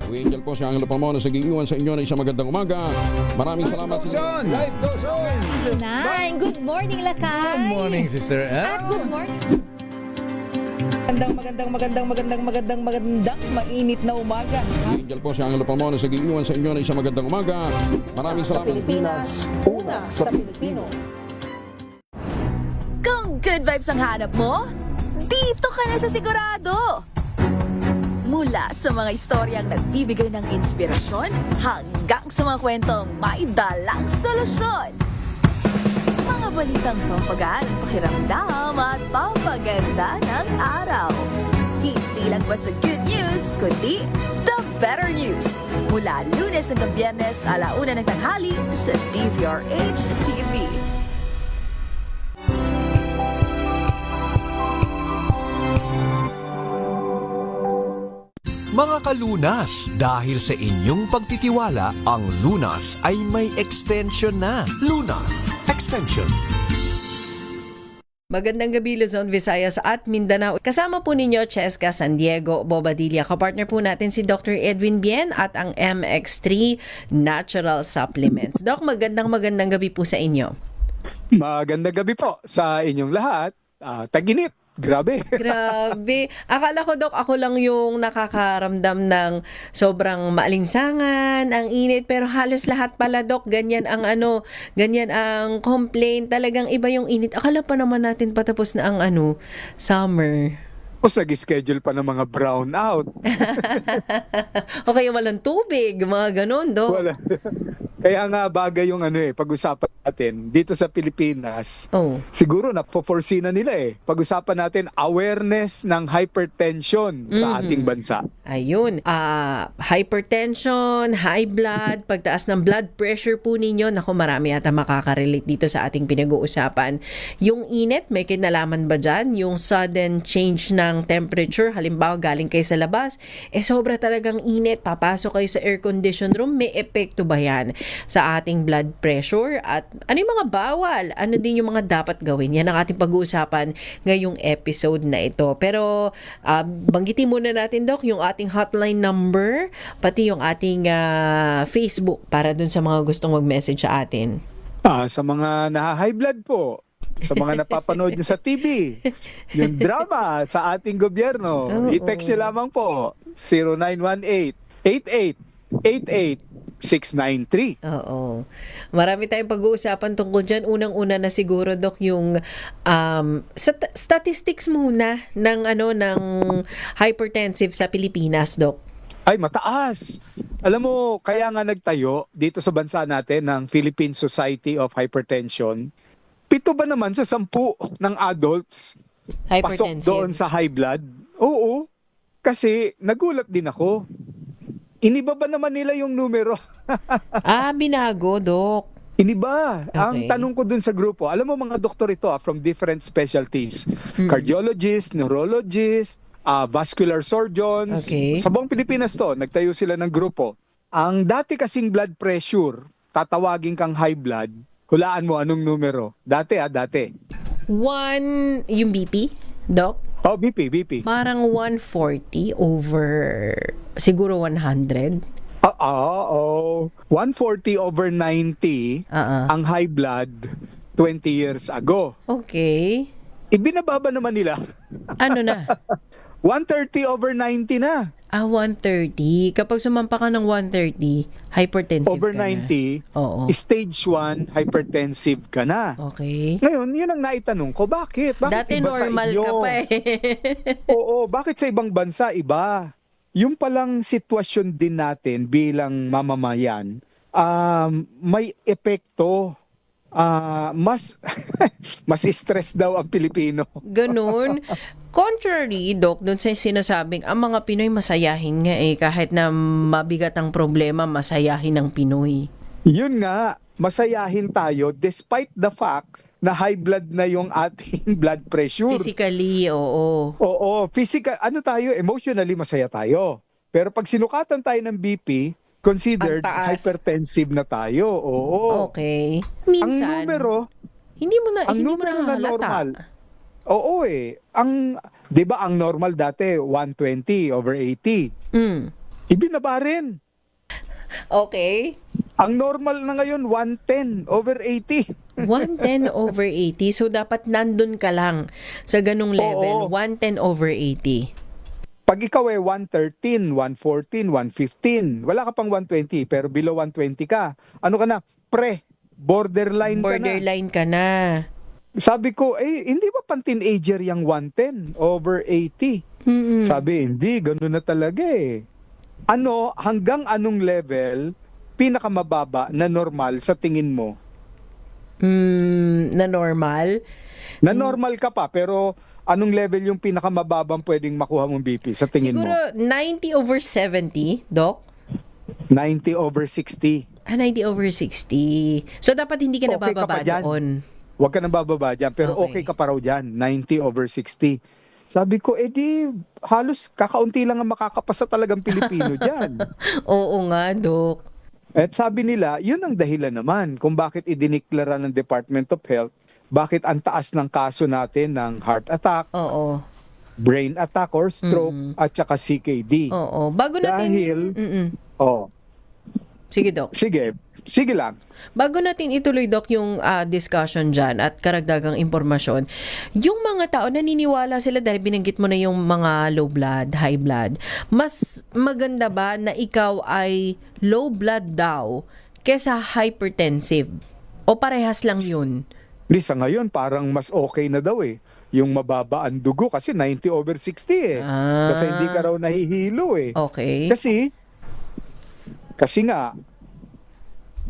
Angel po si Angelo Palmona sa giiwan sa inyo na isang magandang umaga. Maraming salamat. Life goes on! Nine. Good morning, Lakay. Good morning, Sister At good morning. Magandang mainit na umaga. Angel po si Angelo Palmona sa giiwan sa inyo na isang magandang umaga. Maraming Sa salamat. Pilipinas, una sa Pilipino. Kung good vibes ang hanap mo, dito ka na sa Sigurado! Mula sa mga istoryang nagbibigay ng inspirasyon hanggang sa mga kwentong may dalang solusyon. Mga balitang pampagaan ang pakiramdam at pampaganda ng araw. Hindi lang ba sa good news, kundi the better news. Mula Lunes hanggang Biyernes, 1:00 ng tanghali sa DZRH TV. Mga kalunas, dahil sa inyong pagtitiwala, ang Lunas ay may extension na. Lunas Extension. Magandang gabi Luzon, Visayas at Mindanao. Kasama po ninyo Cheska San Diego Bobadilla. Kapartner po natin si Dr. Edwin Bien at ang MX3 Natural Supplements. Doc, magandang gabi po sa inyo. Magandang gabi po sa inyong lahat. Tag-init. Grabe. Grabe. Akala ko, Doc, ako lang yung nakakaramdam ng sobrang maalinsangan, ang init, pero halos lahat pala, Doc, ganyan ang complaint. Talagang iba yung init. Akala pa naman natin patapos na ang summer. Tapos nag-schedule pa ng mga brown out. O kaya walang tubig, mga ganon, Doc. Wala. Kaya nga bagay yung pag-usapan natin dito sa Pilipinas. Oh. Siguro na-foresee na nila Pag-usapan natin awareness ng hypertension sa ating bansa. Ayun, hypertension, high blood, pagtaas ng blood pressure po ninyo. Naku, marami yata makakarelate dito sa ating pinag-uusapan. Yung init, may kinalaman ba dyan? Yung sudden change ng temperature, halimbawa galing kayo sa labas, sobra talagang init, papasok kayo sa air condition room, may epekto ba yan sa ating blood pressure? At ano yung mga bawal? Ano din yung mga dapat gawin? Yan ang ating pag-uusapan ngayong episode na ito. Pero banggitin muna natin, Doc, yung ating hotline number, pati yung ating Facebook para dun sa mga gustong mag-message sa atin. Sa mga naha-high blood po, sa mga napapanood nyo sa TV, yung drama sa ating gobyerno, i-text nyo lamang po 0918-8888-693. Oo. Marami tayong pag-uusapan tungkol dyan. Unang-una na siguro, Doc, yung statistics muna ng hypertensive sa Pilipinas, Doc. Ay, mataas. Alam mo, kaya nga nagtayo dito sa bansa natin ng Philippine Society of Hypertension. 7 ba naman sa 10 ng adults pasok doon sa high blood? Oo. Kasi nagulat din ako. Iniba ba naman nila yung numero? Binago, Doc. Iniba. Okay. Ang tanong ko dun sa grupo, alam mo mga doktor ito from different specialties. Cardiologist, neurologist, vascular surgeons. Okay. Sa buong Pilipinas to, nagtayo sila ng grupo. Ang dati kasing blood pressure, tatawagin kang high blood, hulaan mo anong numero. Dati. 1, yung BP, Doc? Oh, BP. Parang 140 over siguro 100. 140 over 90 ang high blood 20 years ago. Okay. Ibinababa naman nila. Ano na? 130 over 90 na. 130. Kapag sumampa ka ng 130, hypertensive Over ka 90, na. Oo. stage 1, hypertensive ka na. Okay. Ngayon, yun ang naitanong ko. Bakit? Dati iba sa normal inyo? ka pa Oo, bakit sa ibang bansa iba? Yung palang sitwasyon din natin bilang mamamayan, may epekto. Mas stress daw ang Pilipino. Ganun. Contrary, Doc, dun sa sinasabing, ang mga Pinoy masayahin nga kahit na mabigat ang problema, masayahin ang Pinoy. Yun nga, masayahin tayo despite the fact na high blood na yung ating blood pressure. Physically, oo. Oo, physical, emotionally masaya tayo. Pero pag sinukatan tayo ng BP, considered Ang taas. Hypertensive na tayo. Oo. Okay. Minsan, Ang numero, hindi mo na na halata. normal. Oo Ang 'di ba ang normal dati 120 over 80. Ibinaba rin. Okay. Ang normal na ngayon, 110/80. 110/80. So, dapat nandun ka lang sa ganung level. Oo. 110/80. Pag ikaw 113, 114, 115, wala ka pang 120, pero below 120 ka. Ano ka na? Borderline ka na. Borderline ka na. Sabi ko, hindi ba pang teenager yung 110/80? Mm-mm. Sabi, hindi, gano'n na talaga eh. Hanggang anong level, pinakamababa na normal sa tingin mo? Na normal? Na normal ka pa, pero anong level yung pinakamababang pwedeng makuha mong BP sa tingin Siguro mo? 90/70, Doc? 90/60. 90/60. So, dapat hindi ka Okay ka pa nabababa dyan. doon. Huwag ka nang bababa dyan, pero Okay. okay ka pa raw dyan, 90/60. Sabi ko, di halos kakaunti lang ang makakapasa talagang Pilipino dyan. Oo nga, Doc. At sabi nila, yun ang dahilan naman kung bakit idiniklara ng Department of Health, bakit ang taas ng kaso natin ng heart attack, Oo. brain attack or stroke, at saka CKD. Oo. Bago natin... Dahil, Mm-mm. sige lang. Bago natin ituloy, Doc, yung discussion dyan at karagdagang impormasyon, yung mga tao naniniwala sila dahil binanggit mo na yung mga low blood, high blood, mas maganda ba na ikaw ay low blood daw kesa hypertensive? O parehas lang yun? Sa ngayon, parang mas okay na daw yung mababa ang dugo kasi 90/60 Kasi hindi ka raw nahihilo Okay. Kasi nga,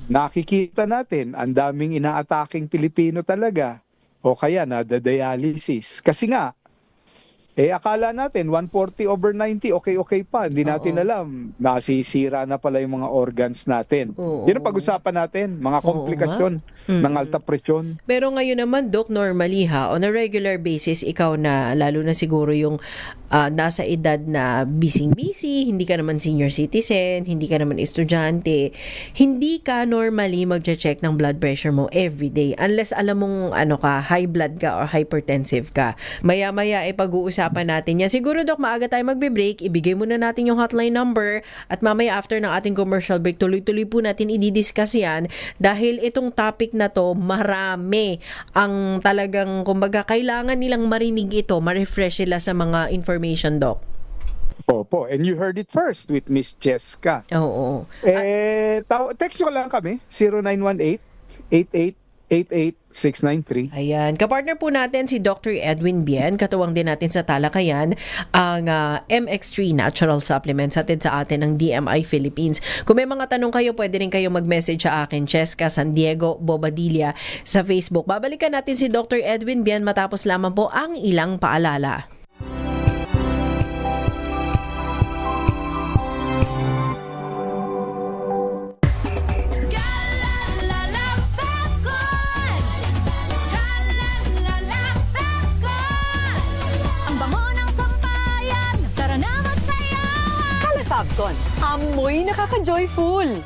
nakikita natin, ang daming inaataking Pilipino talaga. O kaya nadadialysis. Kasi nga, akala natin 140/90, okay pa. Hindi natin alam, nasisira na pala yung mga organs natin. Oo. Yun ang pag-usapan natin, mga komplikasyon ng alta presyon. Pero ngayon naman, Doc, normally on a regular basis, ikaw na, lalo na siguro yung nasa edad na busy, hindi ka naman senior citizen, hindi ka naman estudyante, hindi ka normally magche-check ng blood pressure mo everyday unless alam mong high blood ka or hypertensive ka. Maya-maya pag-uusapan natin yan. Siguro, Doc, maaga tayo magbe-break, ibigay muna natin yung hotline number at mamaya after ng ating commercial break, tuloy-tuloy po natin i-discuss yan dahil itong topic na to, marami ang talagang, kumbaga, kailangan nilang marinig ito, ma-refresh sila sa mga information, Doc. Opo, and you heard it first with Miss Cheska. Oo. Text ko lang kami, 0918-8888-693. Ayan. Kapartner po natin si Dr. Edwin Bien. Katuwang din natin sa talakayan ang MX3 Natural Supplements hatid sa atin ng DMI Philippines. Kung may mga tanong kayo, pwede rin kayo mag-message sa akin, Cheska San Diego Bobadilla sa Facebook. Babalikan natin si Dr. Edwin Bien matapos lamang po ang ilang paalala. Fabcon, amoy nakaka-joyful. Ang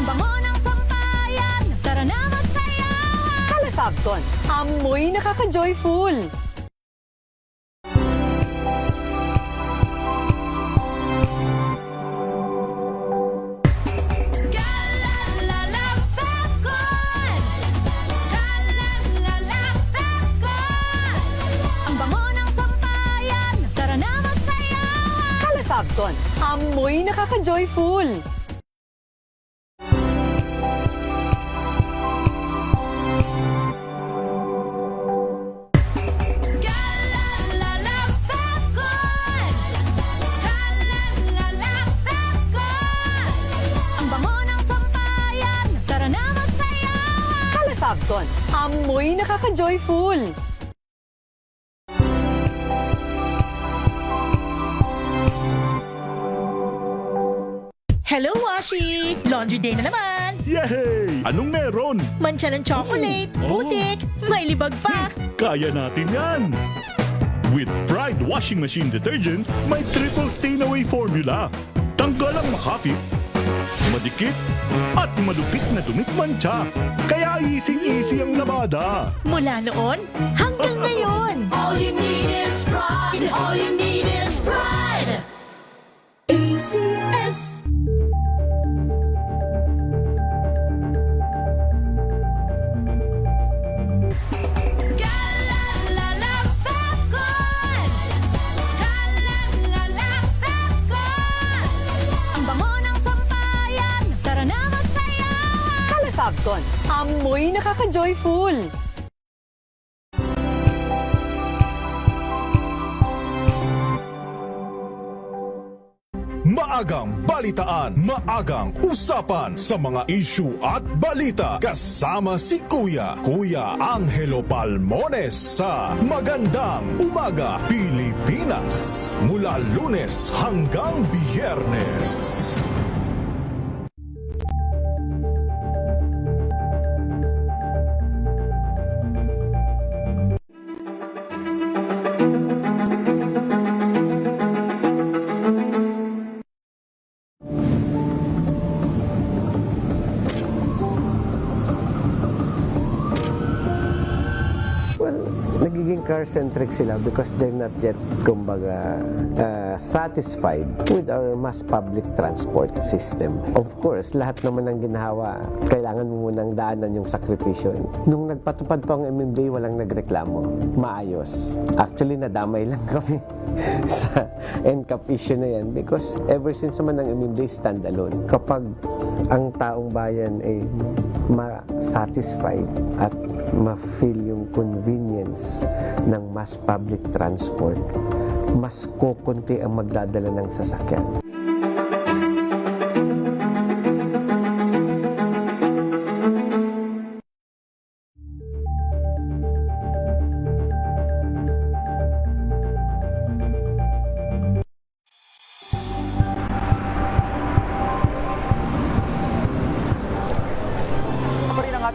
bango ng sampayan, tara na magsayawan. Fabcon, amoy nakaka-joyful. Fabcon, amoy nakaka-joyful. Ang bango ng sampayan, tara na magsayawan. Fabcon, amoy nakaka-joyful. Hello, Washi! Laundry day na naman! Yay! Anong meron? Mancha ng chocolate, putik, may libag pa! Kaya natin yan! With Pride Washing Machine Detergent, may triple stain away formula. Tanggalang makapit, madikit, at malupit na dumit mancha. Kaya easy-easy ang labada. Mula noon hanggang ngayon. All you need is pride. All you need is pride. ACS. Ang bango ng sampayan. Tara na magsayawan. Calefacton, amoy nakaka-joyful. Maagang balitaan, maagang usapan sa mga issue at balita. Kasama si Kuya Angelo Palmones sa Magandang Umaga Pilipinas. Mula Lunes hanggang Biyernes. Nagiging car-centric sila because they're not yet, kumbaga, satisfied with our mass public transport system. Of course, lahat naman ng ginawa, kailangan mo munang daanan yung sakripisyo. Nung nagpatupad pa ang MMDA, walang nagreklamo. Maayos. Actually, nadamay lang kami sa NCAP issue na yan because ever since naman ang MMDA standalone, kapag ang taong bayan ay ma-satisfied at ma-feel yung convenience ng mass public transport, mas kukunti ang magdadala ng sasakyan.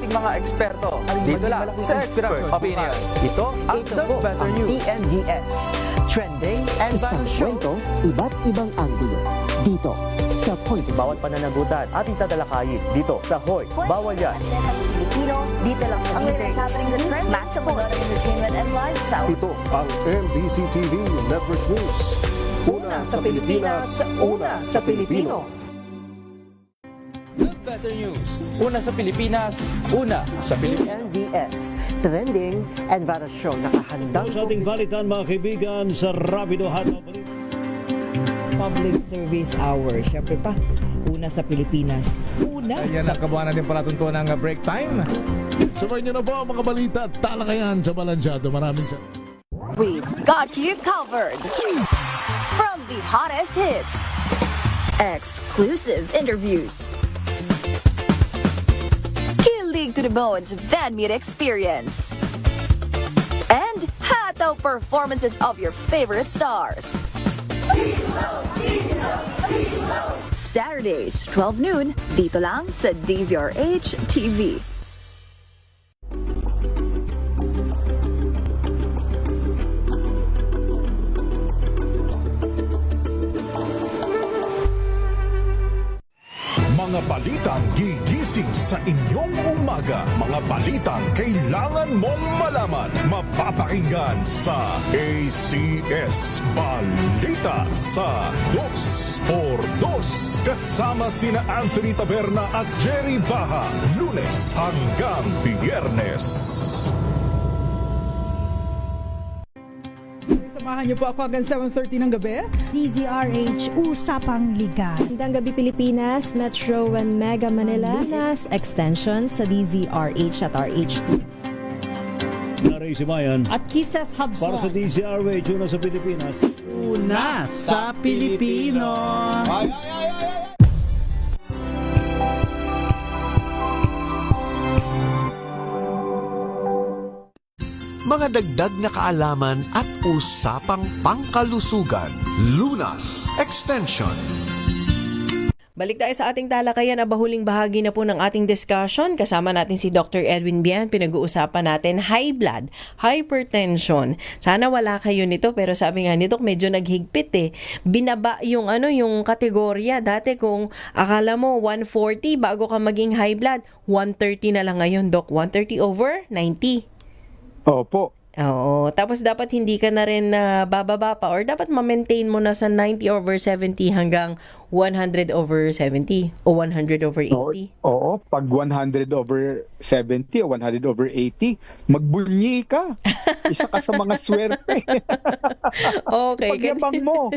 ating mga eksperto. Dito lang sa Expert Opinion. Ito ang The Better News. TNVS. Trending and Battle Show. Kwento, iba't ibang anggulo. Dito sa Point. Bawat pananagutan ating tatalakayin dito sa Hoy. Bawal yan. Pilipino, dito lang sa DZRH. Match up of entertainment and lifestyle. Ito ang MBC TV Network News. Una sa Pilipinas, una sa Pilipino. The Better News. Una sa Pilipinas, una sa Pilipino. TNVS. Trending and Battle Show. Nakahandang sa ating balitan mga kaibigan sa Rapido Hataw. Public Service Hour. Siyempre pa, una sa Pilipinas. Una Ayan sa... ang kabuhanan din palatuntunan ng break time. Sabay niyo na po ang mga balita at talakayan sa Balansyado. Maraming sa... We've got you covered. From the hottest hits, exclusive interviews, kilig to the bones fan meet experience, and hataw performances of your favorite stars. Saturdays, 12 noon, dito lang sa DZRH TV. Mga balitang gigising sa inyong umaga. Mga balitang kailangan mong malaman. Mapapakinggan sa ACS Balita sa 2x2. Kasama sina Anthony Taberna at Jerry Baha. Lunes hanggang Biyernes. Samahan niyo po ako hanggang 7:30 ng gabi. DZRH Usapang Liga. Magandang gabi Pilipinas, Metro and Mega Manila, nas extension sa DZRH at RH2. Naray si Bayan. At Kisses Hubson. Para sa DZRH, una sa Pilipinas. Una sa Pilipino. Mga dagdag na kaalaman at usapang pangkalusugan. Lunas Extension. Balik tayo sa ating talakayan na bahuling bahagi na po ng ating discussion. Kasama natin si Dr. Edwin Bian. Pinag-uusapan natin high blood, hypertension. Sana wala kayo nito pero sabi nga nito medyo naghigpit Binaba yung yung kategorya. Dati kung akala mo 140 bago ka maging high blood, 130 na lang ngayon, Doc. 130 over 90. Opo. Oo. Tapos dapat hindi ka na rin bababa pa or dapat ma-maintain mo na sa 90 over 70 hanggang 100 over 70 o 100 over 80. Oo. Pag 100 over 70 o 100 over 80, magbunyi ka. Isa ka sa mga swerte. Okay. Pagyabang mo.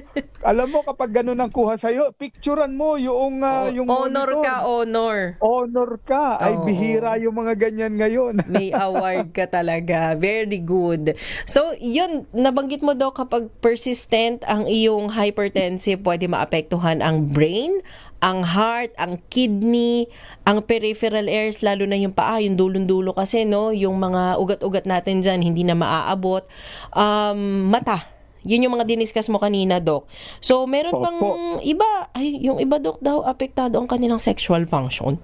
Alam mo, kapag ganun ang kuha sa'yo, picturean mo yung honor monitor. ka, honor. Honor ka. Ay, bihira yung mga ganyan ngayon. May award ka talaga. Very good. So, yun, nabanggit mo daw kapag persistent ang iyong hypertensive, pwede maapektuhan ang brain, ang heart, ang kidney, ang peripheral areas, lalo na yung paa, yung dulong-dulo kasi, no? Yung mga ugat-ugat natin dyan, hindi na maaabot. Mata. Yun yung mga diniscuss mo kanina, Doc. So, meron pang iba. Ay, yung iba, Doc, daw, apektado ang kanilang sexual function.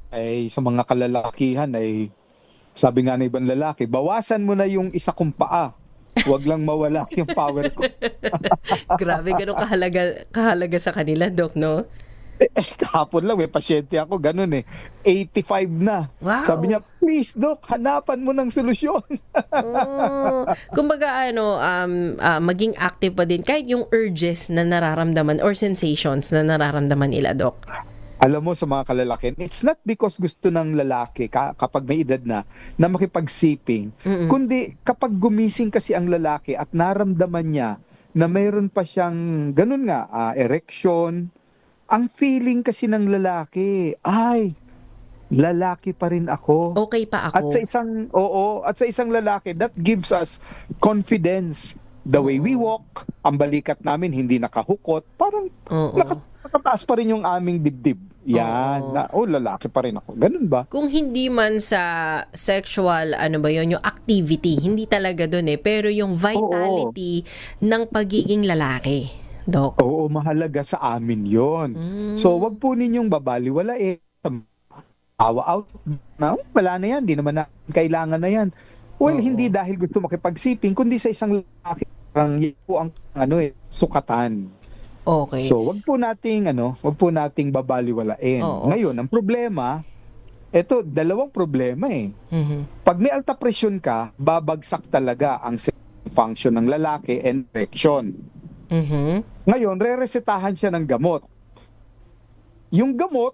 Ay, sa mga kalalakihan, ay sabi nga ng ibang lalaki, bawasan mo na yung isa kong paa. Huwag lang mawala yung power ko. Grabe, ganun kahalaga sa kanila, Doc, no? Kahapon lang, may pasyente ako, ganun 85 na. Wow. Sabi niya, please, Doc, hanapan mo ng solusyon. Kumbaga, maging active pa din, kahit yung urges na nararamdaman or sensations na nararamdaman nila, Doc. Alam mo, sa mga kalalakin, it's not because gusto ng lalaki kapag may edad na makipagsiping, kundi kapag gumising kasi ang lalaki at naramdaman niya na mayroon pa siyang ganun nga, erection, ang feeling kasi ng lalaki, ay, lalaki pa rin ako. Okay pa ako. At sa isang lalaki, that gives us confidence. The way we walk, ang balikat namin hindi nakahukot, parang nakataas pa rin yung aming dibdib. Yan. Lalaki pa rin ako. Ganun ba? Kung hindi man sa sexual, yung activity, hindi talaga dun pero yung vitality ng pagiging lalaki, Doc. Oo, mahalaga sa amin yon. So, wag po ninyong babaliwalain. Out na, wala na yan. Di naman na kailangan na yan. Well, hindi dahil gusto makipagsiping, kundi sa isang lalaki, ang sukatan. Okay. So, wag po nating babaliwalain. Ngayon, ang problema, dalawang problema Pag may alta presyon ka, babagsak talaga ang function ng lalaki and erection. Ngayon, re-resetahan siya ng gamot. Yung gamot,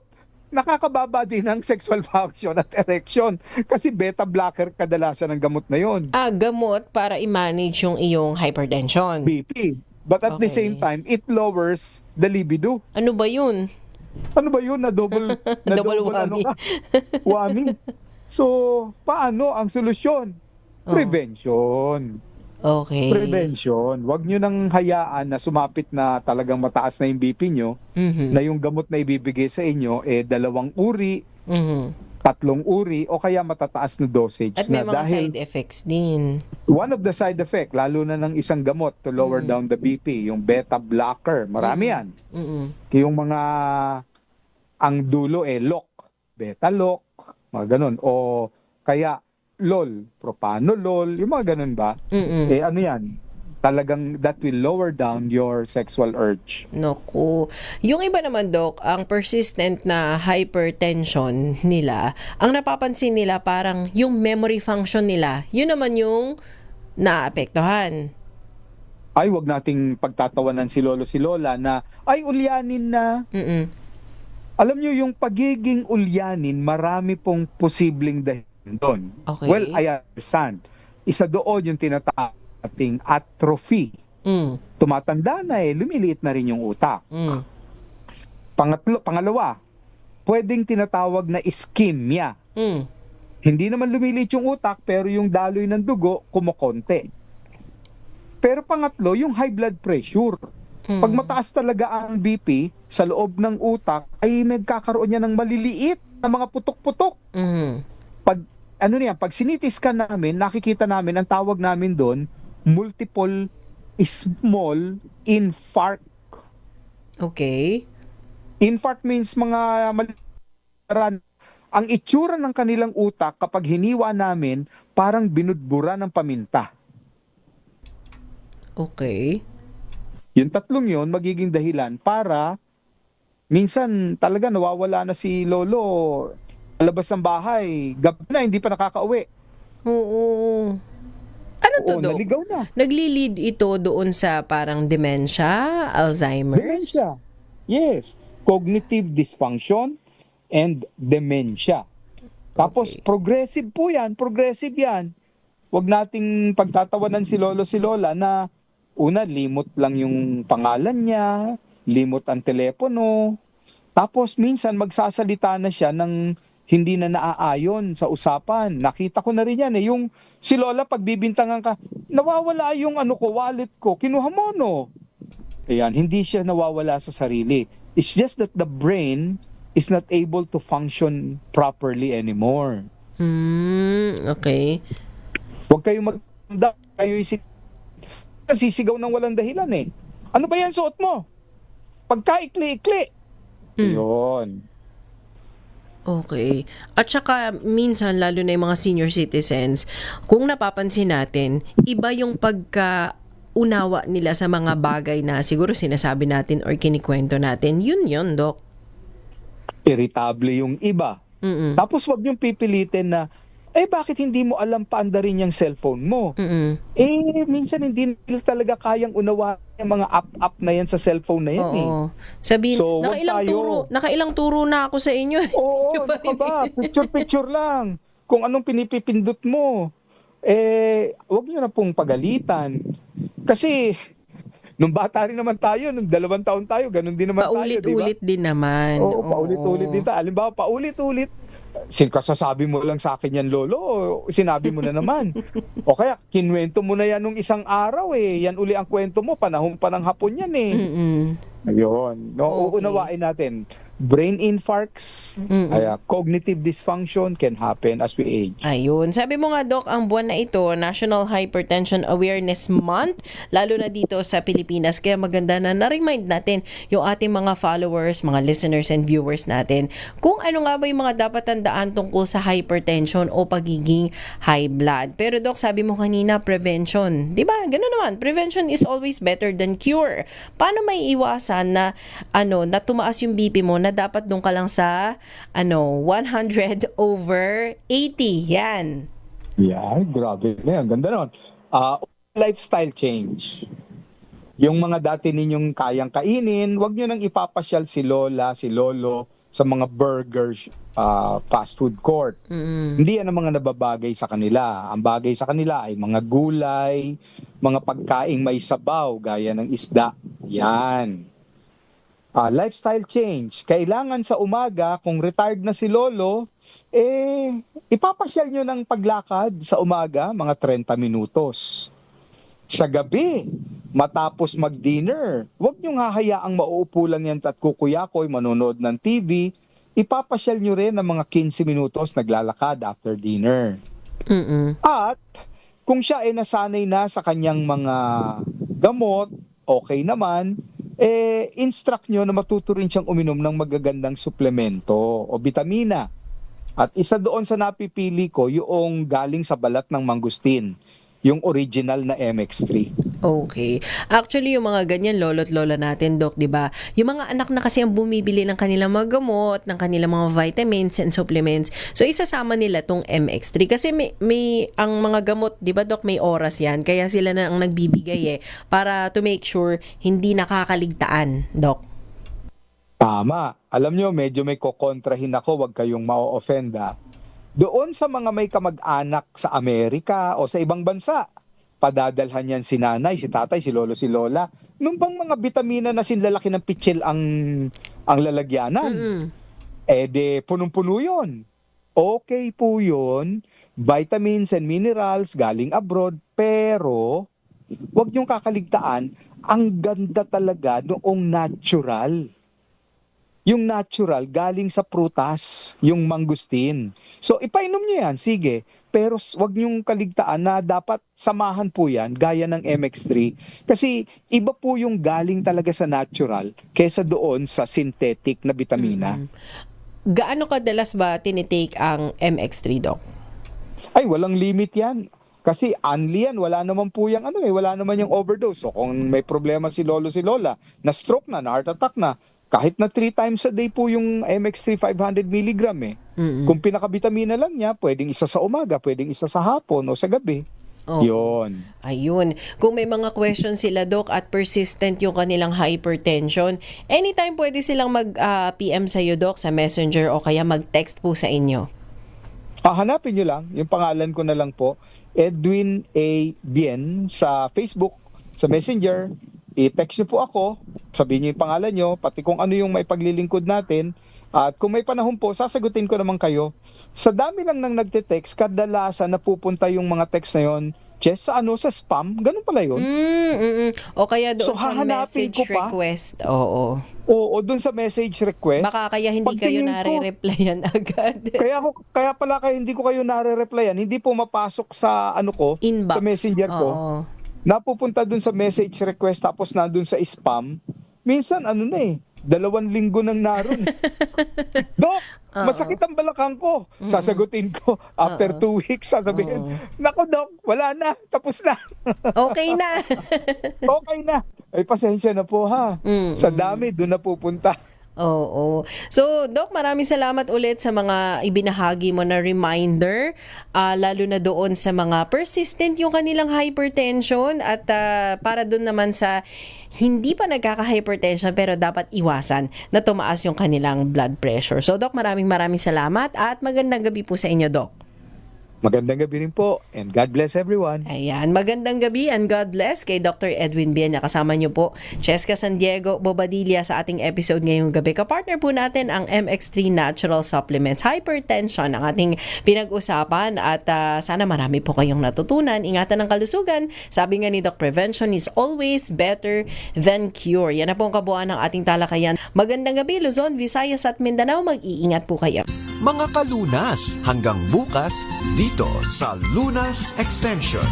nakakababa din ng sexual function at erection kasi beta blocker kadalasan ng gamot na yon. Gamot para i-manage yung iyong hypertension. BP. But at the same time, it lowers the libido. Ano ba yun? Na double whammy. Whammy. So, paano ang solusyon? Prevention. Okay. Prevention. Huwag nyo nang hayaan na sumapit na talagang mataas na yung BP nyo, na yung gamot na ibibigay sa inyo, 2 uri, 3 uri, o kaya matataas na dosage. At may mga side effects din. One of the side effect, lalo na ng isang gamot to lower down the BP, yung beta blocker. Marami yan. Yung mga, ang dulo lock, beta lock, mga ganun. O kaya, LOL, propanolol, yung mga ganun ba? Ano yan? Talagang that will lower down your sexual urge. Naku. Yung iba naman, Doc, ang persistent na hypertension nila, ang napapansin nila parang yung memory function nila, yun naman yung naapektuhan. Ay, wag nating pagtatawanan si lolo si lola na, ay, ulyanin na. Alam nyo, yung pagiging ulyanin, marami pong posibleng dahilan doon. Okay. Well, I understand. Isa doon yung tinatawag atrophy. Tumatanda na lumiliit na rin yung utak. Pangalawa, pwedeng tinatawag na ischemia. Hindi naman lumiliit yung utak, pero yung daloy ng dugo kumokonte. Pero pangatlo, yung high blood pressure. Pag mataas talaga ang BP sa loob ng utak, ay magkakaroon niya ng maliliit na mga putok-putok. Pag sinitiskan namin, nakikita namin, ang tawag namin doon, multiple small infarct. Okay. Infarct means mga ang itsura ng kanilang utak kapag hiniwa namin, parang binudbura ng paminta. Okay. Yung tatlong yon magiging dahilan para minsan talaga nawawala na si lolo labas ng bahay, gabi na, hindi pa nakakauwi. Oo. Ano to, Dok? Naligaw na. Nagli-lead ito doon sa parang dementia, Alzheimer's? Dementia. Yes. Cognitive dysfunction and dementia. Tapos progressive po yan, progressive yan. Huwag nating pagtatawanan si lolo si lola na una, limot lang yung pangalan niya, limot ang telepono. Tapos minsan magsasalita na siya ng hindi na naaayon sa usapan. Nakita ko na rin yan eh. Yung si lola pagbibintangan ka, nawawala yung wallet ko, kinuha mo no? Ayan, hindi siya nawawala sa sarili. It's just that the brain is not able to function properly anymore. Okay. Huwag kayong magdamdam, kayo sisigaw ng walang dahilan eh. Ano ba yan suot mo? Pagka-ikli-ikli. Yun. Okay. At saka minsan, lalo na yung mga senior citizens, kung napapansin natin, iba yung pagka-unawa nila sa mga bagay na siguro sinasabi natin or kinikwento natin. Yun, Dok. Irritable yung iba. Tapos wag niyong pipilitin na, bakit hindi mo alam paandarin yung cellphone mo? Minsan hindi nila talaga kayang unawa yung mga app na yan sa cellphone na yan Sabihin, so, nakailang turo na ako sa inyo. Oo, ba? Picture lang. Kung anong pinipindot mo. Wag niyo na pong pagalitan. Kasi, nung bata rin naman tayo, nung 2 taon tayo, ganun din naman paulit-ulit din naman. Oo, paulit-ulit din tayo. Halimbawa, paulit-ulit. Kasasabi mo lang sa akin yan, lolo, o sinabi mo na naman. O kaya, kinwento mo na yan nung isang araw yan uli ang kwento mo, panahon pa ng hapon yan Ayun. Uunawain natin. Brain infarcts, cognitive dysfunction can happen as we age. Ayun. Sabi mo nga, Doc, ang buwan na ito, National Hypertension Awareness Month, lalo na dito sa Pilipinas. Kaya maganda na na-remind natin yung ating mga followers, mga listeners and viewers natin kung ano nga ba yung mga dapat tandaan tungkol sa hypertension o pagiging high blood. Pero Doc, sabi mo kanina, prevention. Diba? Ganun naman. Prevention is always better than cure. Paano may iwasan na na tumaas yung BP mo na dapat doon ka lang sa 100/80. Yan. Yeah, grabe na yan. Ganda nun. Lifestyle change. Yung mga dati ninyong kayang kainin, wag nyo nang ipapasyal si lola, si lolo sa mga burgers, fast food court. Hindi yan ang mga nababagay sa kanila. Ang bagay sa kanila ay mga gulay, mga pagkaing may sabaw, gaya ng isda. Yan. Lifestyle change. Kailangan sa umaga, kung retired na si lolo, ipapasyal nyo ng paglakad sa umaga, mga 30 minutos. Sa gabi, matapos mag-dinner, huwag nyo hahayaang mauupo lang yan at kukuyakoy, manonood ng TV, ipapasyal nyo rin ng mga 15 minutos naglalakad after dinner. At kung siya ay nasanay na sa kanyang mga gamot, okay naman, instruct nyo na matuto rin siyang uminom ng magagandang suplemento o vitamina. At isa doon sa napipili ko, yung galing sa balat ng mangustin, yung original na MX3. Okay. Actually, yung mga ganyan, lolo't lola natin, Doc, di ba? Yung mga anak na kasi ang bumibili ng kanilang mga gamot, ng kanilang mga vitamins and supplements. So, isasama nila tong MX3. Kasi may ang mga gamot, di ba, Doc, may oras yan. Kaya sila na ang nagbibigay para to make sure hindi nakakaligtaan, Doc. Tama. Alam nyo, medyo may kokontrahin ako, wag kayong ma-offend. Doon sa mga may kamag-anak sa Amerika o sa ibang bansa, padadalhan yan si nanay, si tatay, si lolo, si lola. Nung bang mga vitamina na sinlalaki ng pitsil ang lalagyanan? Punong-puno yun. Okay po yun. Vitamins and minerals galing abroad, pero wag niyong kakaligtaan, ang ganda talaga noong natural. Yung natural galing sa prutas, yung mangustin. So ipainom niyo yan, sige. pero wag niyong kaligtaan na dapat samahan po yan gaya ng MX3 kasi iba po yung galing talaga sa natural kaysa doon sa synthetic na bitamina. Gaano kadalas ba tinitake ang MX3, Doc? Ay, walang limit yan. Kasi unli yan, wala naman po yung wala naman yung overdose. So kung may problema si lolo si lola, na stroke na heart attack na, kahit na 3 times a day po yung MX3 500 mg Kung pinakabitamina lang niya, pwedeng isa sa umaga, pwedeng isa sa hapon o sa gabi. Yun. Ayun. Kung may mga questions sila, Doc, at persistent yung kanilang hypertension, anytime pwede silang mag-PM sa iyo, Doc, sa Messenger o kaya mag-text po sa inyo. Hanapin nyo lang, yung pangalan ko na lang po, Edwin A. Bien sa Facebook, sa Messenger. I-text nyo po ako, sabihin nyo yung pangalan nyo, pati kung ano yung may paglilingkod natin. At kung may panahon po, sasagutin ko naman kayo. Sa dami lang nang nagte-text, kadalasan napupunta yung mga text na yon sa spam, ganun pala yun. O kaya doon sa message request. Oo, doon sa message request. Baka kaya hindi kayo nare-replyan agad. kaya pala hindi ko kayo nare-replyan, hindi po mapasok sa inbox, sa messenger ko. Napupunta doon sa message request tapos nandun sa spam. Minsan 2 linggo nang naroon. Doc, masakit ang balakang ko. Sasagutin ko. After 2 weeks, sasabihin, nako Doc, wala na. Tapos na. Okay na. Okay na. Ay, pasensya na po ha. Sa dami, doon na pupunta. Oo. So, Doc, maraming salamat ulit sa mga ibinahagi mo na reminder, lalo na doon sa mga persistent yung kanilang hypertension at para doon naman sa hindi pa nagkaka-hypertension pero dapat iwasan na tumaas yung kanilang blood pressure. So, Doc, maraming salamat at magandang gabi po sa inyo, Doc. Magandang gabi rin po and God bless everyone. Ayan, magandang gabi and God bless kay Dr. Edwin Bien. Kasama niyo po Cheska San Diego Bobadilla sa ating episode ngayong gabi. Kapartner po natin ang MX3 Natural Supplements. Hypertension ang ating pinag-usapan at sana marami po kayong natutunan. Ingatan ang kalusugan. Sabi nga ni Doc, prevention is always better than cure. Yan na po ang kabuuan ng ating talakayan. Magandang gabi Luzon, Visayas at Mindanao. Mag-iingat po kayo. Mga kalunas, hanggang bukas dito sa Lunas Extension.